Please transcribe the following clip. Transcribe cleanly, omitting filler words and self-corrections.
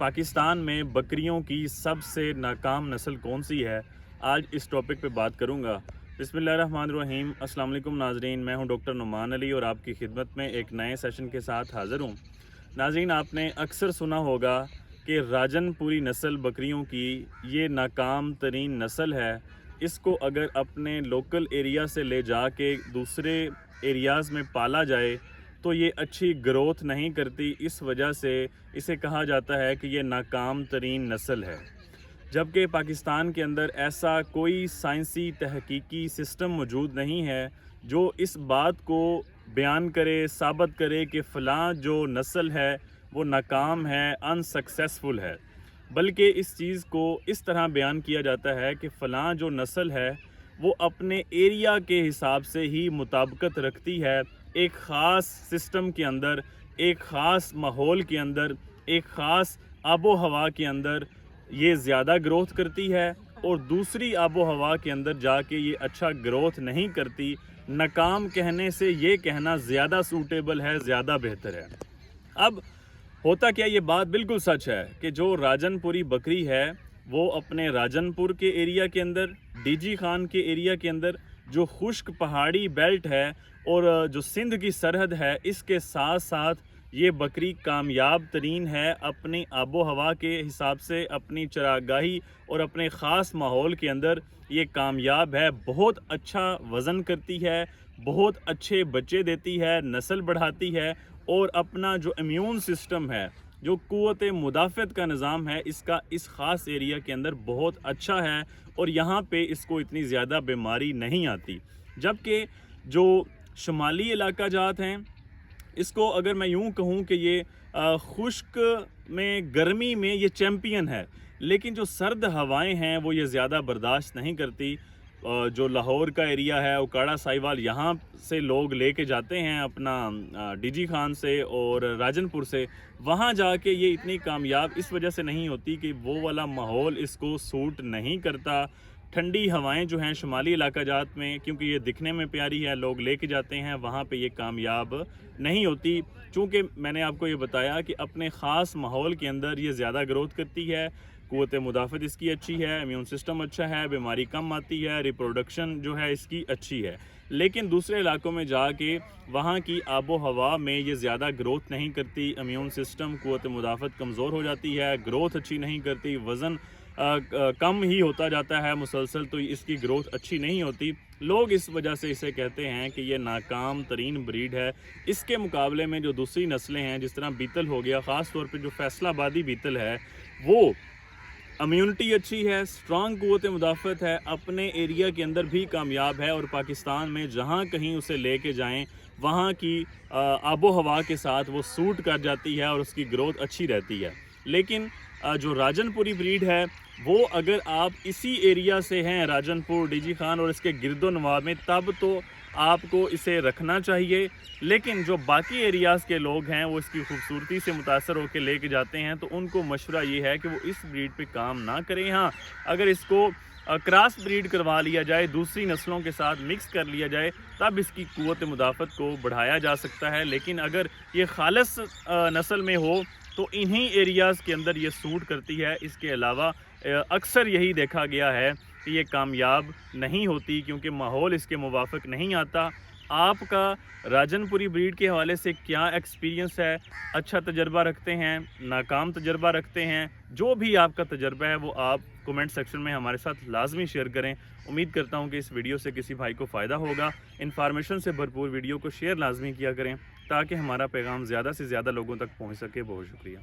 पाकिस्तान में बकरियों की सबसे नाकाम नस्ल कौन सी है, आज इस टॉपिक पे बात करूँगा। बिस्मिल्लाहिर्रहमानिर्रहीम। अस्सलाम वालेकुम नाजरीन, मैं हूं डॉक्टर नुमान अली और आपकी खिदमत में एक नए सेशन के साथ हाज़िर हूं। नाजरीन, आपने अक्सर सुना होगा कि राजनपुरी नस्ल बकरियों की ये नाकाम तरीन नस्ल है। इसको अगर अपने लोकल एरिया से ले जा के दूसरे एरियाज़ में पाला जाए तो ये अच्छी ग्रोथ नहीं करती। इस वजह से इसे कहा जाता है कि ये नाकाम तरीन नस्ल है। जबकि पाकिस्तान के अंदर ऐसा कोई साइंसी तहकीकी सिस्टम मौजूद नहीं है जो इस बात को बयान करे, साबित करे कि फ़लाँ जो नस्ल है वो नाकाम है, अनसक्सेसफुल है। बल्कि इस चीज़ को इस तरह बयान किया जाता है कि फ़लाँ जो नस्ल है वो अपने एरिया के हिसाब से ही मुताबिकत रखती है, एक ख़ास सिस्टम के अंदर, एक ख़ास माहौल के अंदर, एक ख़ास आबो हवा के अंदर ये ज़्यादा ग्रोथ करती है और दूसरी आबो हवा के अंदर जाके ये अच्छा ग्रोथ नहीं करती। नाकाम कहने से ये कहना ज़्यादा सूटेबल है, ज़्यादा बेहतर है। अब होता क्या, ये बात बिल्कुल सच है कि जो राजनपुरी बकरी है वो अपने राजनपुर के एरिया के अंदर, डीजी खान के एरिया के अंदर, जो खुश्क पहाड़ी बेल्ट है और जो सिंध की सरहद है, इसके साथ साथ ये बकरी कामयाब तरीन है। अपनी आबो हवा के हिसाब से, अपनी चरागाही और अपने ख़ास माहौल के अंदर ये कामयाब है। बहुत अच्छा वज़न करती है, बहुत अच्छे बच्चे देती है, नस्ल बढ़ाती है और अपना जो इम्यून सिस्टम है, जो क़ुव्वत मुदाफ़त का निज़ाम है, इसका इस ख़ास एरिया के अंदर बहुत अच्छा है और यहाँ पे इसको इतनी ज़्यादा बीमारी नहीं आती। जबकि जो शुमाली इलाका जात हैं, इसको अगर मैं यूँ कहूँ कि ये खुश्क में, गर्मी में ये चैम्पियन है, लेकिन जो सर्द हवाएं हैं वो ये ज़्यादा बर्दाश्त नहीं करती। जो लाहौर का एरिया है, उकाड़ा साहिवाल, यहाँ से लोग लेके जाते हैं अपना डीजी खान से और राजनपुर से, वहाँ जाके ये इतनी कामयाब इस वजह से नहीं होती कि वो वाला माहौल इसको सूट नहीं करता। ठंडी हवाएं जो हैं शुमाली इलाका जात में, क्योंकि ये दिखने में प्यारी है, लोग लेके जाते हैं, वहाँ पे ये कामयाब नहीं होती। चूँकि मैंने आपको ये बताया कि अपने ख़ास माहौल के अंदर ये ज़्यादा ग्रोथ करती है, क़ुव्वत मुदाफ़त इसकी अच्छी है, इम्यून सिस्टम अच्छा है, बीमारी कम आती है, रिप्रोडक्शन जो है इसकी अच्छी है। लेकिन दूसरे इलाकों में जाके वहाँ की आबो हवा में ये ज़्यादा ग्रोथ नहीं करती, इम्यून सिस्टम, क़ुव्वत मुदाफ़त कमज़ोर हो जाती है, ग्रोथ अच्छी नहीं करती, वज़न कम ही होता जाता है मुसलसल, तो इसकी ग्रोथ अच्छी नहीं होती। लोग इस वजह से इसे कहते हैं कि ये नाकाम तरीन ब्रीड है। इसके मुकाबले में जो दूसरी नस्लें हैं, जिस तरह बीतल हो गया, ख़ास तौर पे जो फैसलाबादी बीतल है, वो इम्यूनिटी अच्छी है, स्ट्रॉन्ग क़ुव्वत मुदाफ़त है, अपने एरिया के अंदर भी कामयाब है और पाकिस्तान में जहाँ कहीं उसे लेके जाएं वहाँ की आबो हवा के साथ वो सूट कर जाती है और उसकी ग्रोथ अच्छी रहती है। लेकिन जो राजनपुरी ब्रीड है वो अगर आप इसी एरिया से हैं, राजनपुर, डीजी खान और इसके गिरदो नवाब में, तब तो आपको इसे रखना चाहिए। लेकिन जो बाकी एरियाज़ के लोग हैं वो इसकी खूबसूरती से मुतासर होकर लेके जाते हैं, तो उनको मशवरा ये है कि वो इस ब्रीड पे काम ना करें। हाँ, अगर इसको क्रॉस ब्रीड करवा लिया जाए, दूसरी नस्लों के साथ मिक्स कर लिया जाए, तब इसकी क़ुव्वत मुदाफ़त को बढ़ाया जा सकता है। लेकिन अगर ये खालिस नस्ल में हो तो इन्हीं एरियाज़ के अंदर ये सूट करती है। इसके अलावा अक्सर यही देखा गया है कि ये कामयाब नहीं होती क्योंकि माहौल इसके मुवाफ़िक नहीं आता। आपका राजनपुरी ब्रीड के हवाले से क्या एक्सपीरियंस है? अच्छा तजर्बा रखते हैं, नाकाम तजर्बा रखते हैं? जो भी आपका तजर्बा है वो आप कमेंट सेक्शन में हमारे साथ लाजमी शेयर करें। उम्मीद करता हूँ कि इस वीडियो से किसी भाई को फ़ायदा होगा। इन्फॉर्मेशन से भरपूर वीडियो को शेयर लाजमी किया करें ताकि हमारा पैगाम ज़्यादा से ज़्यादा लोगों तक पहुँच सके। बहुत शुक्रिया।